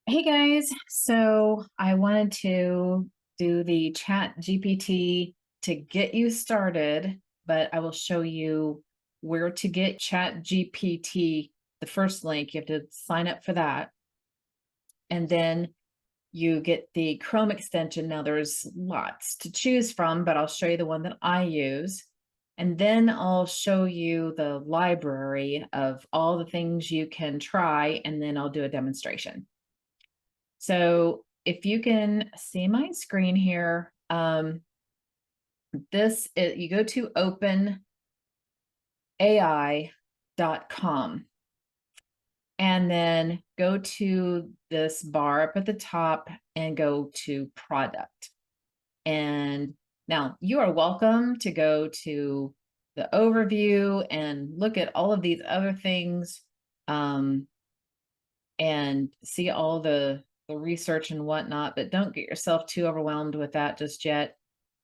Hey guys, so I wanted to do the Chat GPT to get you started, but I will show you where to get Chat GPT. The first link, you have to sign up for that. And then you get the Chrome extension. Now there's lots to choose from, but I'll show you the one that I use. And then I'll show you the library of all the things you can try, and then I'll do a demonstration. So if you can see my screen here, you go to openai.com and then go to this bar up at the top and go to product. And now you are welcome to go to the overview and look at all of these other things, and see all the research and whatnot, but don't get yourself too overwhelmed with that just yet.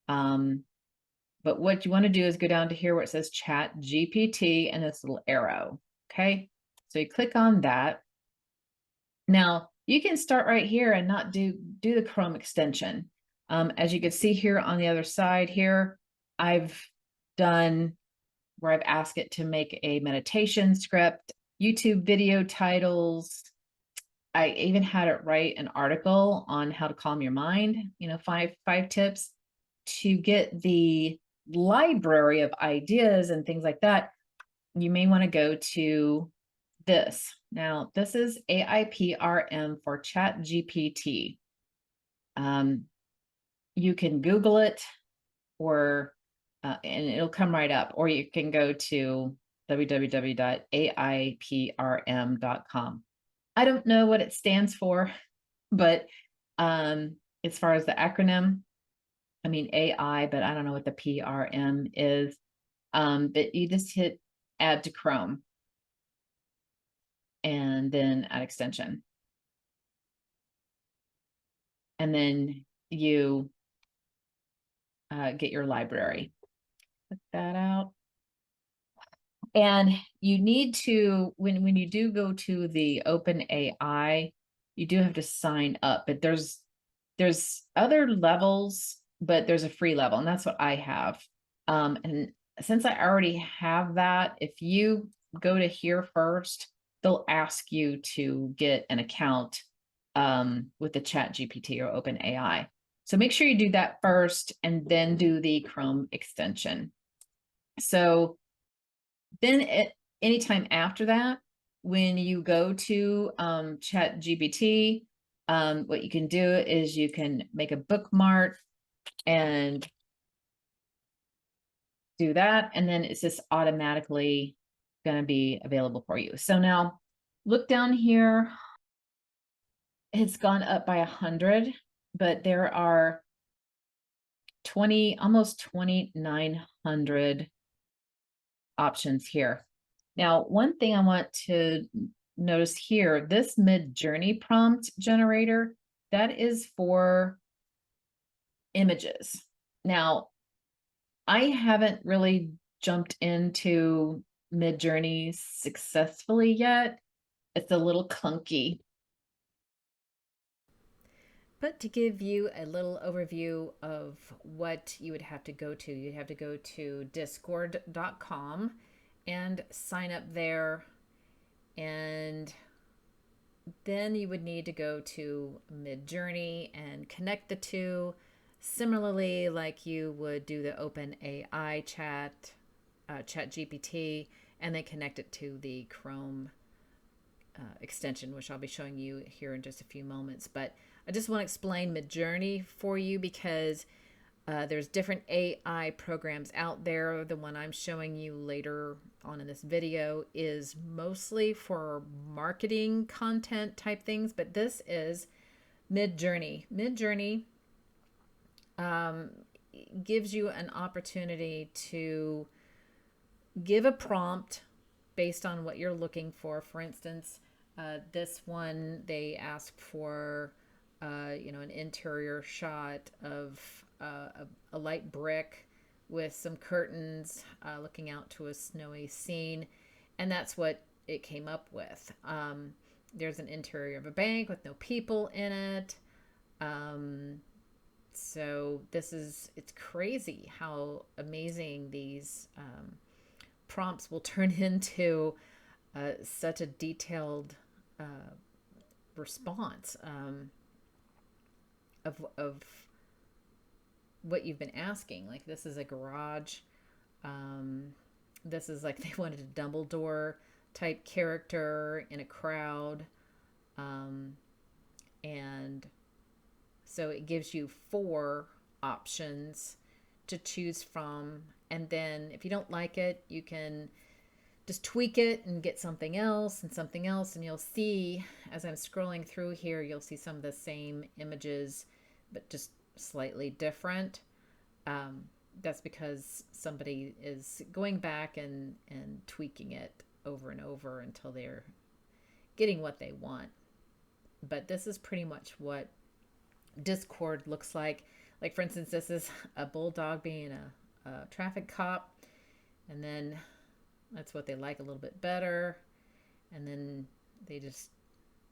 But what you want to do is go down to here where it says Chat GPT and this little arrow. Okay, so you click on that. Now you can start right here and not do the Chrome extension. As you can see here on the other side here, I've done where I've asked it to make a meditation script, YouTube video titles. I even had it write an article on how to calm your mind, five tips to get the library of ideas and things like that. You may want to go to this. Now, this is AIPRM for Chat GPT. You can Google it, or and it'll come right up, or you can go to www.aiprm.com. I don't know what it stands for, but as far as the acronym, I mean AI, but I don't know what the PRM is. But you just hit add to Chrome and then add extension. And then you get your library. Put that out. And you need to, when you do go to the OpenAI, you do have to sign up, but there's other levels, but there's a free level, and that's what I have. And since I already have that, if you go to here first, they'll ask you to get an account with the Chat GPT or OpenAI. So make sure you do that first and then do the Chrome extension. So then anytime after that, when you go to Chat GPT, what you can do is you can make a bookmark and do that, and then it's just automatically going to be available for you. So now look down here. It's gone up by 100, but there are almost 2,900 options here. Now, one thing I want to notice here, this mid-journey prompt generator, that is for images. Now, I haven't really jumped into mid-journey successfully yet. It's a little clunky. But to give you a little overview of what you would have to go to, you'd have to go to discord.com and sign up there. And then you would need to go to Midjourney and connect the two. Similarly, like you would do the OpenAI chat GPT, and then connect it to the Chrome extension, which I'll be showing you here in just a few moments. But I just want to explain Midjourney for you because there's different AI programs out there. The one I'm showing you later on in this video is mostly for marketing content type things, but this is Midjourney. Midjourney gives you an opportunity to give a prompt based on what you're looking for. For instance, this one, they ask for an interior shot of a light brick with some curtains looking out to a snowy scene, and that's what it came up with. there's an interior of a bank with no people in it. Um, so it's crazy how amazing these prompts will turn into such a detailed uh, response of what you've been asking. Like, this is a garage. Um, this is like they wanted a Dumbledore type character in a crowd. Um, and so it gives you four options to choose from. And then if you don't like it, you can just tweak it and get something else and something else. And you'll see as I'm scrolling through here, you'll see some of the same images, but just slightly different. Um, that's because somebody is going back and tweaking it over and over until they're getting what they want. But this is pretty much what Discord looks like. Like, for instance, this is a bulldog being a traffic cop, and then that's what they like a little bit better. And then they just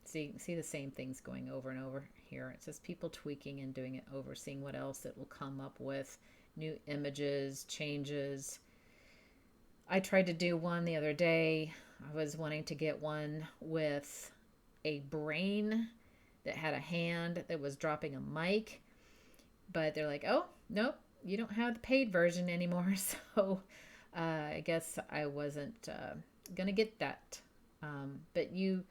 see the same things going over and over here. It's just people tweaking and doing it over, seeing what else it will come up with, new images, changes. I tried to do one the other day. I was wanting to get one with a brain that had a hand that was dropping a mic, but they're like, oh, nope, you don't have the paid version anymore. So I guess I wasn't going to get that. But you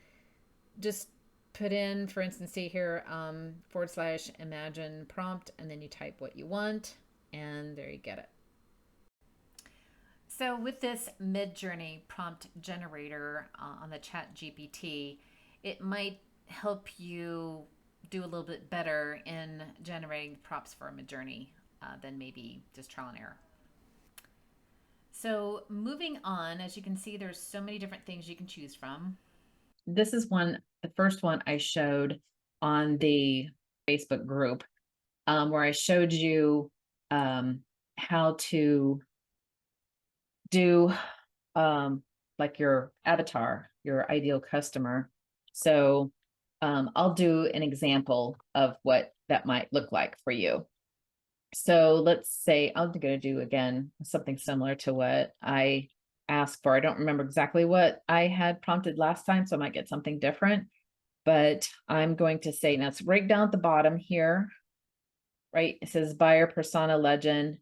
just put in, for instance, see here, / imagine prompt, and then you type what you want, and there you get it. So with this mid-journey prompt generator on the Chat GPT, it might help you do a little bit better in generating prompts for a mid-journey than maybe just trial and error. So moving on, as you can see, there's so many different things you can choose from. This is the first one I showed on the Facebook group, where I showed you how to do like your avatar, your ideal customer. So I'll do an example of what that might look like for you. So let's say I'm going to do again something similar to what I asked for. I don't remember exactly what I had prompted last time, so I might get something different. But I'm going to say, now it's right down at the bottom here, right? It says buyer persona legend,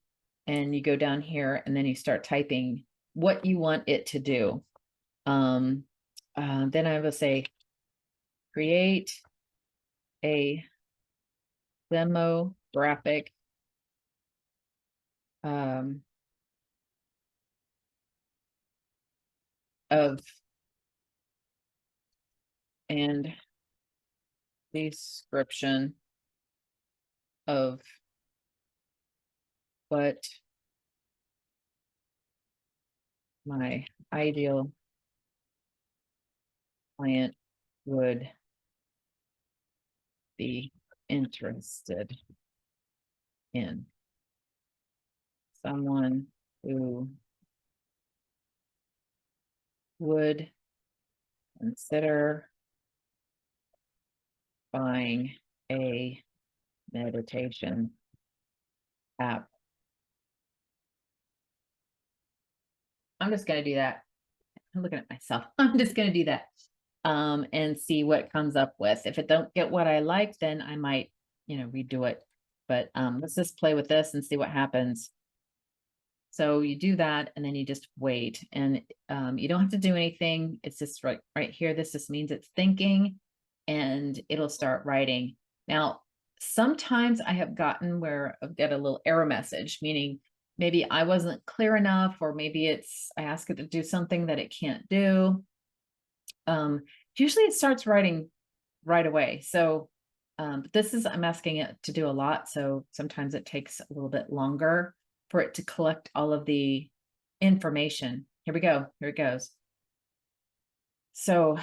and you go down here and then you start typing what you want it to do. Then I will say create a demographic of and description of what my ideal client would be interested in. Someone who would consider buying a meditation app. I'm just going to do that. I'm looking at myself. I'm just going to do that and see what comes up with. If it don't get what I like, then I might, redo it. But let's just play with this and see what happens. So you do that, and then you just wait, and you don't have to do anything. It's just right here. This just means it's thinking, and it'll start writing. Now, sometimes I have gotten where I've got a little error message, meaning maybe I wasn't clear enough, or maybe I ask it to do something that it can't do. Usually it starts writing right away. So but I'm asking it to do a lot. So sometimes it takes a little bit longer for it to collect all of the information. Here we go. Here it goes. So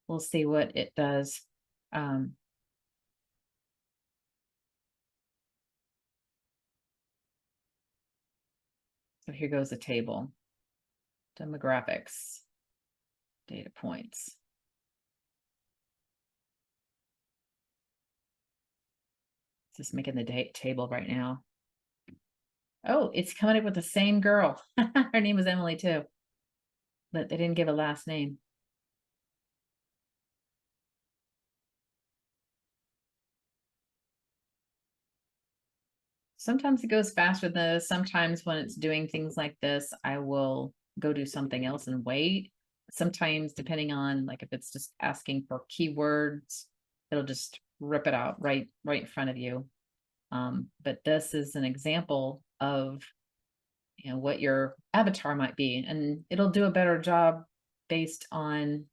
we'll see what it does. So here goes the table. Demographics, data points. Just making the table right now. Oh, it's coming up with the same girl. Her name was Emily too, but they didn't give a last name. Sometimes it goes faster than this. Sometimes when it's doing things like this, I will go do something else and wait. Sometimes, depending on like if it's just asking for keywords, it'll just rip it out right in front of you. But this is an example of what your avatar might be, and it'll do a better job based on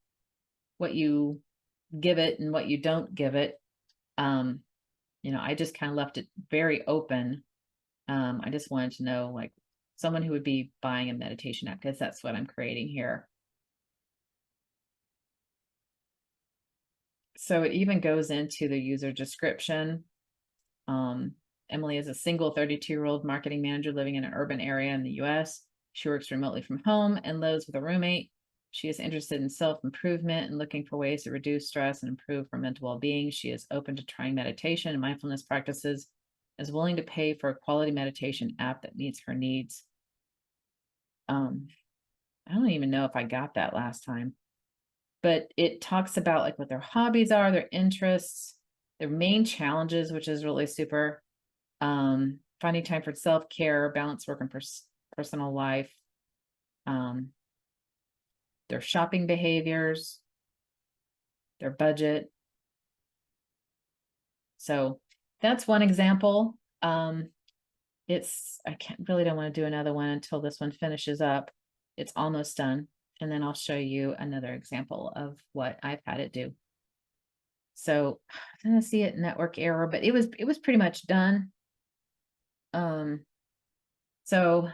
what you give it and what you don't give it. I just kind of left it very open. I just wanted to know, like, someone who would be buying a meditation app, because that's what I'm creating here. So it even goes into the user description. Emily is a single 32-year-old marketing manager living in an urban area in the US. She works remotely from home and lives with a roommate. She is interested in self-improvement and looking for ways to reduce stress and improve her mental well-being. She is open to trying meditation and mindfulness practices, is willing to pay for a quality meditation app that meets her needs. I don't even know if I got that last time, but it talks about like what their hobbies are, their interests, their main challenges, which is really super. Finding time for self-care, balance work and personal life, their shopping behaviors, their budget. So that's one example. I don't want to do another one until this one finishes up. It's almost done. And then I'll show you another example of what I've had it do. So I'm gonna see it network error, but it was pretty much done. So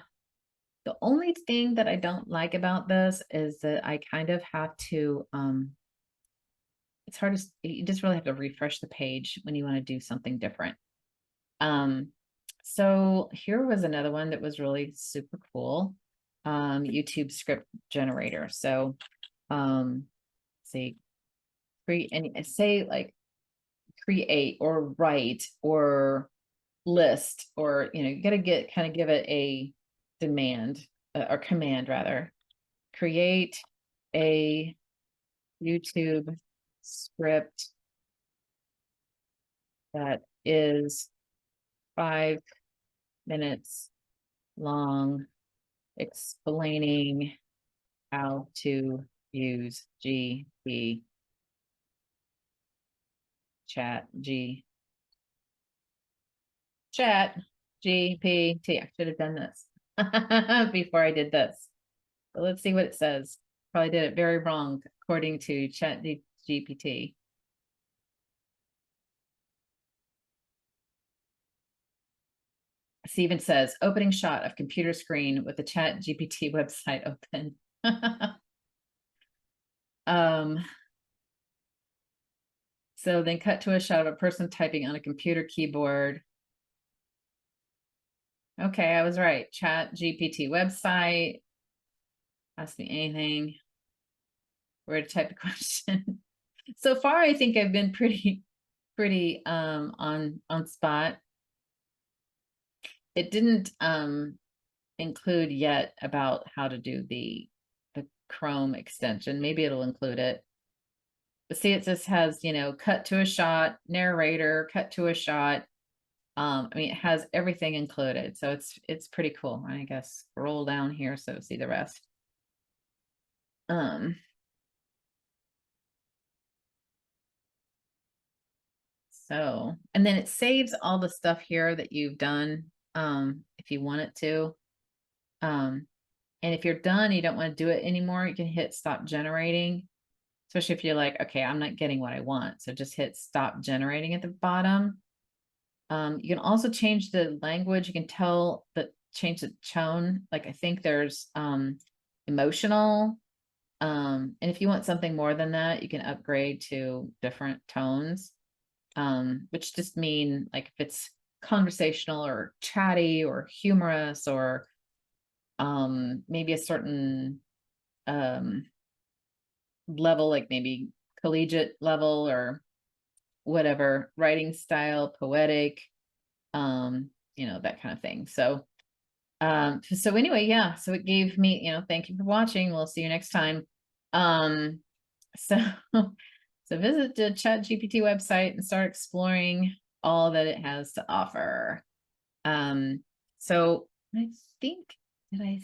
the only thing that I don't like about this is that I kind of have to, it's hard to, you just really have to refresh the page when you want to do something different. So here was another one that was really super cool. YouTube script generator. So, say like create or write or list, or you got to kind of give it a demand, or command rather. Create a YouTube script that is 5 minutes long, explaining how to use chat GPT. I should have done this before I did this. But let's see what it says. Probably did it very wrong according to ChatGPT. Steven says, opening shot of computer screen with the ChatGPT website open. So then cut to a shot of a person typing on a computer keyboard. Okay, I was right. ChatGPT website. Ask me anything. Where to type a question. So far, I think I've been pretty on spot. It didn't include yet about how to do the Chrome extension. Maybe it'll include it. But see, it just has, cut to a shot, narrator, cut to a shot. I mean, it has everything included. So it's pretty cool. I guess scroll down here so see the rest. So, and then it saves all the stuff here that you've done, if you want it to. And if you're done, you don't want to do it anymore, you can hit stop generating, especially if you're like, okay, I'm not getting what I want. So just hit stop generating at the bottom. You can also change the language. You can change the tone. Like I think there's emotional. And if you want something more than that, you can upgrade to different tones, which just mean like if it's conversational or chatty or humorous, or maybe a certain level, like maybe collegiate level or whatever, writing style, poetic, you know, that kind of thing. So, so anyway, yeah, so it gave me, you know, thank you for watching. We'll see you next time. So, so visit the ChatGPT website and start exploring all that it has to offer. So I think, did I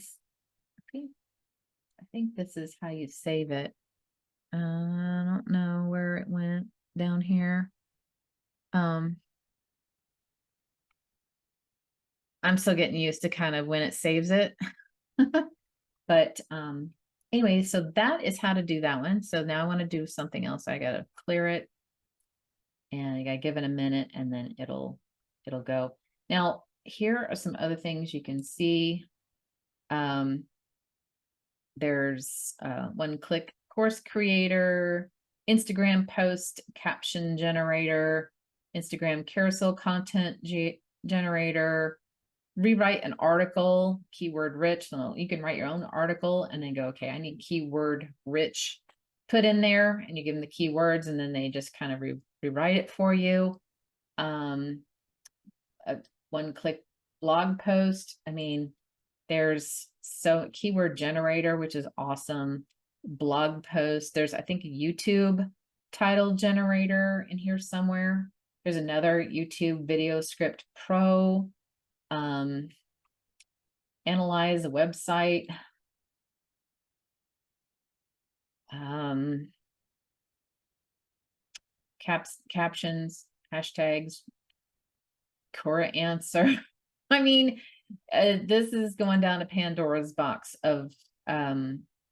think this is how you save it. I don't know where it went down here. I'm still getting used to kind of when it saves it. But anyway, so that is how to do that one. So now I want to do something else. I gotta clear it and I gotta give it a minute and then it'll go. Now, here are some other things you can see. There's one click course creator, Instagram post caption generator, Instagram carousel content generator, rewrite an article, keyword rich. So you can write your own article and then go, okay, I need keyword rich put in there, and you give them the keywords and then they just kind of rewrite it for you. A one-click blog post. I mean, there's so keyword generator, which is awesome. Blog post. There's, I think, a YouTube title generator in here somewhere. There's another YouTube video script pro. Analyze a website. Captions, hashtags, Quora answer. I mean, this is going down to Pandora's box of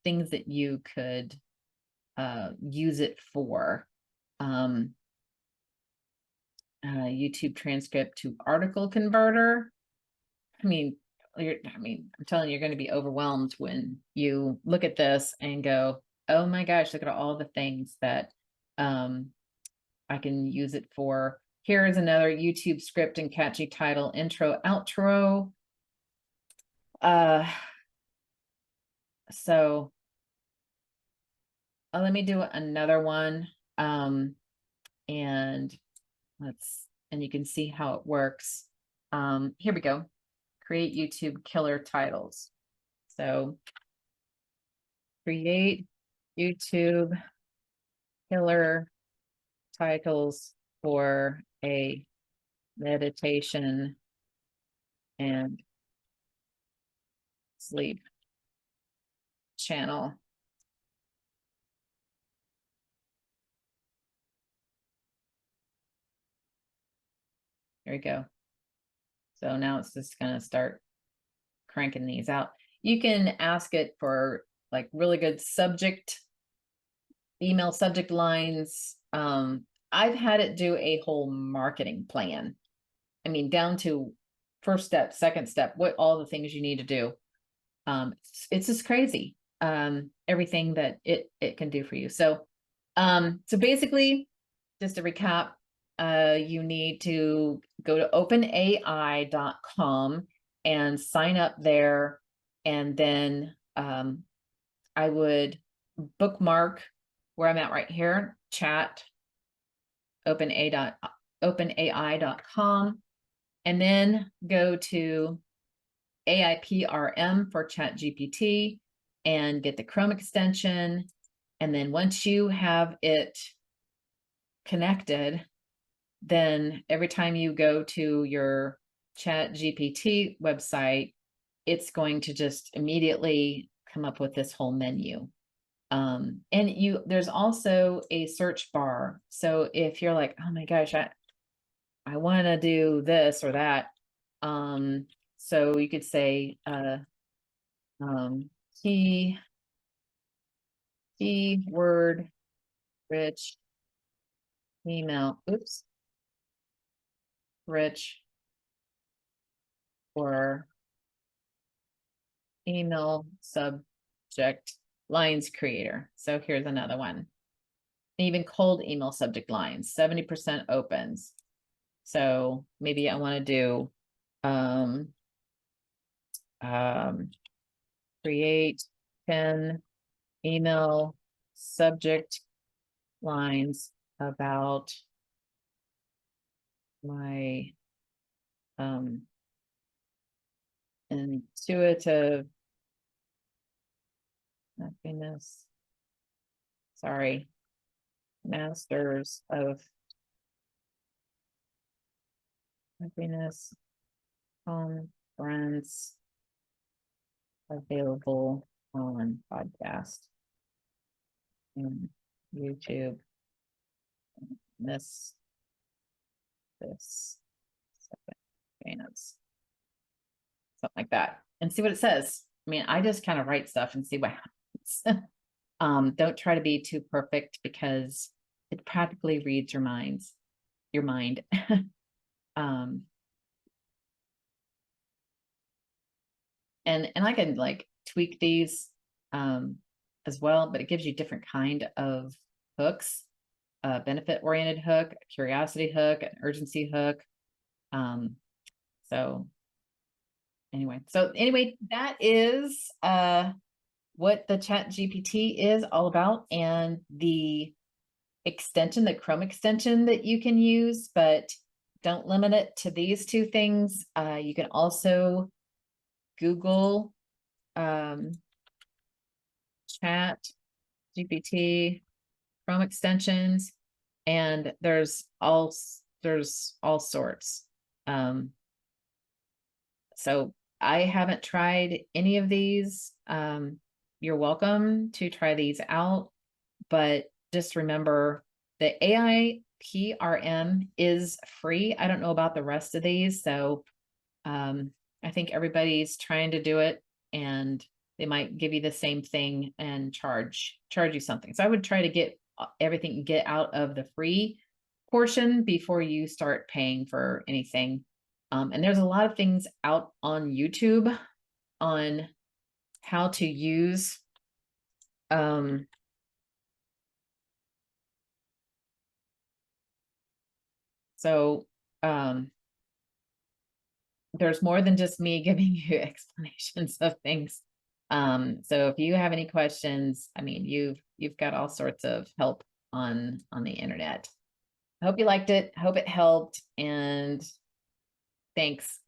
things that you could use it for. YouTube transcript to article converter. I mean, I'm telling you, you're going to be overwhelmed when you look at this and go, oh my gosh, look at all the things that I can use it for. Here is another YouTube script and catchy title, intro, outro. So let me do another one. And you can see how it works. Here we go. Create YouTube killer titles. So create YouTube killer titles for a meditation and sleep channel. There we go. So now it's just going to start cranking these out. You can ask it for like really good email subject lines. I've had it do a whole marketing plan. I mean, down to first step, second step, what all the things you need to do. It's just crazy. Everything that it can do for you. So, so basically, just to recap, you need to go to openai.com and sign up there. And then I would bookmark where I'm at right here, chat, openai.com, and then go to AIPRM for ChatGPT and get the Chrome extension. And then once you have it connected, then every time you go to your ChatGPT website, it's going to just immediately come up with this whole menu. And there's also a search bar. So if you're like, oh my gosh, I want to do this or that. So you could say, keyword rich email, rich or email subject lines creator. So here's another one. Even cold email subject lines, 70% opens. So maybe I want to do create 10 email subject lines about my Intuitive happiness. Sorry, masters of happiness conference available on podcast and YouTube. This second chance, something like that, and see what it says. I mean, I just kind of write stuff and see what happens. Don't try to be too perfect because it practically reads your mind. And I can like tweak these as well, but it gives you different kind of hooks, a benefit oriented hook, a curiosity hook, an urgency hook. So anyway, that is what the ChatGPT is all about, and the extension, the Chrome extension that you can use, but don't limit it to these two things. You can also Google Chat GPT Chrome extensions, and there's all sorts. So I haven't tried any of these. You're welcome to try these out, but just remember the AI PRM is free. I don't know about the rest of these, so I think everybody's trying to do it, and they might give you the same thing and charge you something. So I would try to get everything you get out of the free portion before you start paying for anything. And there's a lot of things out on YouTube on how to use there's more than just me giving you explanations of things. So if you have any questions, I mean, you've got all sorts of help on the internet. I hope you liked it. Hope it helped, and thanks.